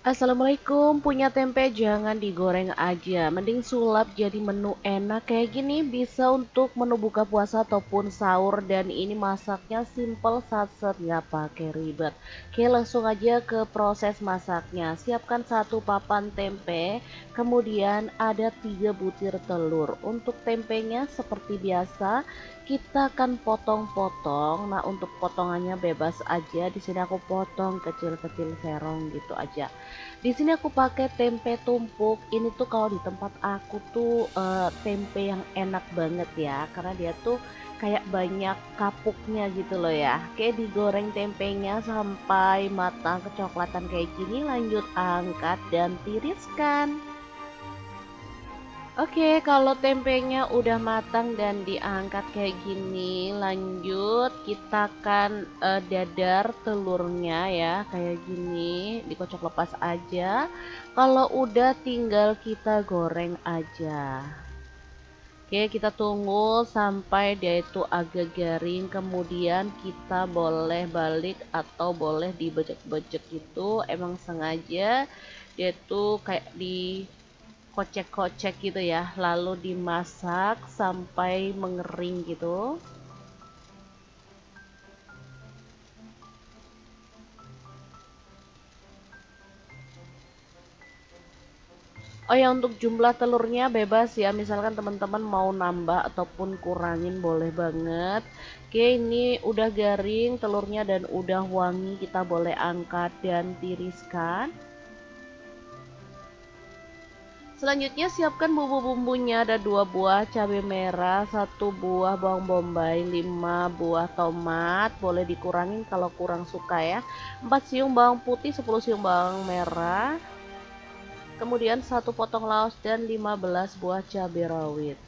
Assalamualaikum, punya tempe jangan digoreng aja, mending sulap jadi menu enak kayak gini. Bisa untuk menu buka puasa ataupun sahur, dan ini masaknya simple, satset, nggak pakai ribet. Oke, langsung aja ke proses masaknya. Siapkan satu papan tempe, kemudian ada 3 butir telur. Untuk tempenya seperti biasa kita akan potong-potong. Nah, untuk potongannya bebas aja, di sini aku potong kecil-kecil serong gitu aja. Di sini aku pakai tempe tumpuk. Ini tuh kalau di tempat aku tuh tempe yang enak banget ya, karena dia tuh kayak banyak kapuknya gitu loh ya. Kayak digoreng tempenya sampai matang kecoklatan kayak gini, lanjut angkat dan tiriskan. Oke, kalau tempenya udah matang dan diangkat kayak gini, lanjut kita akan dadar telurnya ya, kayak gini, dikocok lepas aja. Kalau udah tinggal kita goreng aja. Oke, kita tunggu sampai dia itu agak garing, kemudian kita boleh balik atau boleh dibejek-bejek gitu. Emang sengaja dia tuh kayak di kocek-kocek gitu ya, lalu dimasak sampai mengering gitu. Oh ya, untuk jumlah telurnya bebas ya, misalkan teman-teman mau nambah ataupun kurangin boleh banget. Oke, ini udah garing telurnya dan udah wangi, kita boleh angkat dan tiriskan. Selanjutnya siapkan bumbu-bumbunya, ada 2 buah cabai merah, 1 buah bawang bombay, 5 buah tomat, boleh dikurangin kalau kurang suka ya. 4 siung bawang putih, 10 siung bawang merah, kemudian 1 potong laos dan 15 buah cabai rawit.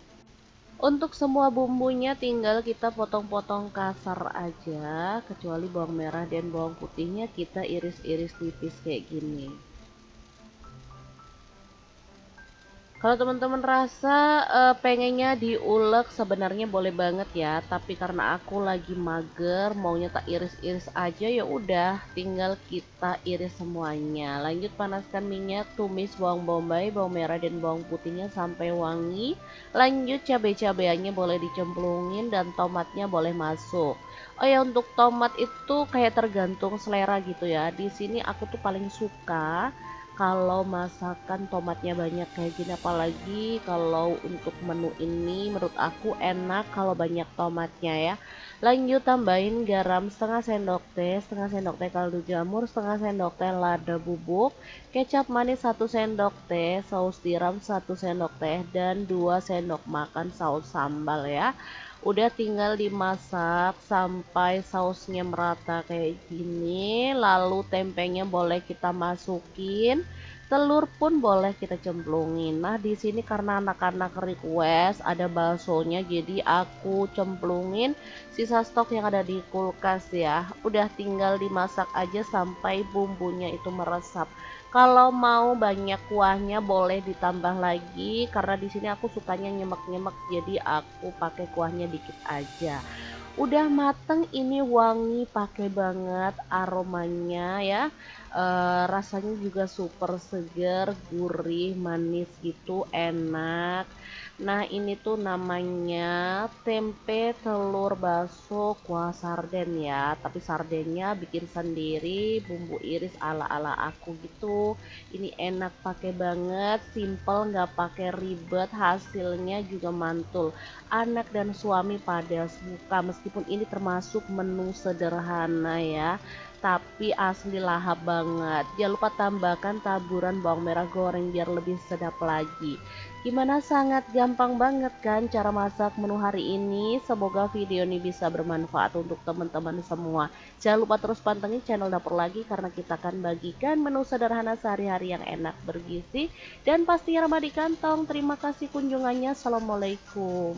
Untuk semua bumbunya tinggal kita potong-potong kasar aja, kecuali bawang merah dan bawang putihnya kita iris-iris tipis kayak gini. Kalau teman-teman rasa pengennya diulek, sebenarnya boleh banget ya, tapi karena aku lagi mager maunya tak iris-iris aja, ya udah tinggal kita iris semuanya. Lanjut panaskan minyak, tumis bawang bombay, bawang merah dan bawang putihnya sampai wangi. Lanjut cabai-cabaiannya boleh dicemplungin dan tomatnya boleh masuk. Oh ya, untuk tomat itu kayak tergantung selera gitu ya. Di sini aku tuh paling suka kalau masakan tomatnya banyak kayak gini, apalagi kalau untuk menu ini menurut aku enak kalau banyak tomatnya ya. Lanjut tambahin garam setengah sendok teh kaldu jamur, setengah sendok teh lada bubuk, kecap manis 1 sendok teh, saus tiram 1 sendok teh, dan 2 sendok makan saus sambal ya. Udah tinggal dimasak sampai sausnya merata kayak gini, lalu tempenya boleh kita masukin, telur pun boleh kita cemplungin. Nah, di sini karena anak-anak request ada baksonya, jadi aku cemplungin sisa stok yang ada di kulkas ya. Udah tinggal dimasak aja sampai bumbunya itu meresap. Kalau mau banyak kuahnya boleh ditambah lagi, karena di sini aku sukanya nyemek-nyemek, jadi aku pakai kuahnya dikit aja. Udah mateng, ini wangi pakai banget aromanya ya. Rasanya juga super seger, gurih, manis gitu, enak. Nah, ini tuh namanya tempe telur bakso kuah sarden ya, tapi sardennya bikin sendiri, bumbu iris ala-ala aku gitu. Ini enak pakai banget, simple, nggak pakai ribet, hasilnya juga mantul. Anak dan suami pada suka, meskipun ini termasuk menu sederhana ya, tapi asli lahap banget. Jangan lupa tambahkan taburan bawang merah goreng biar lebih sedap lagi. Gimana, sangat gampang banget kan cara masak menu hari ini. Semoga video ini bisa bermanfaat untuk teman-teman semua. Jangan lupa terus pantengin channel Dapur Lagi, karena kita akan bagikan menu sederhana sehari-hari yang enak, bergizi, dan pasti ramah di kantong. Terima kasih kunjungannya. Assalamualaikum.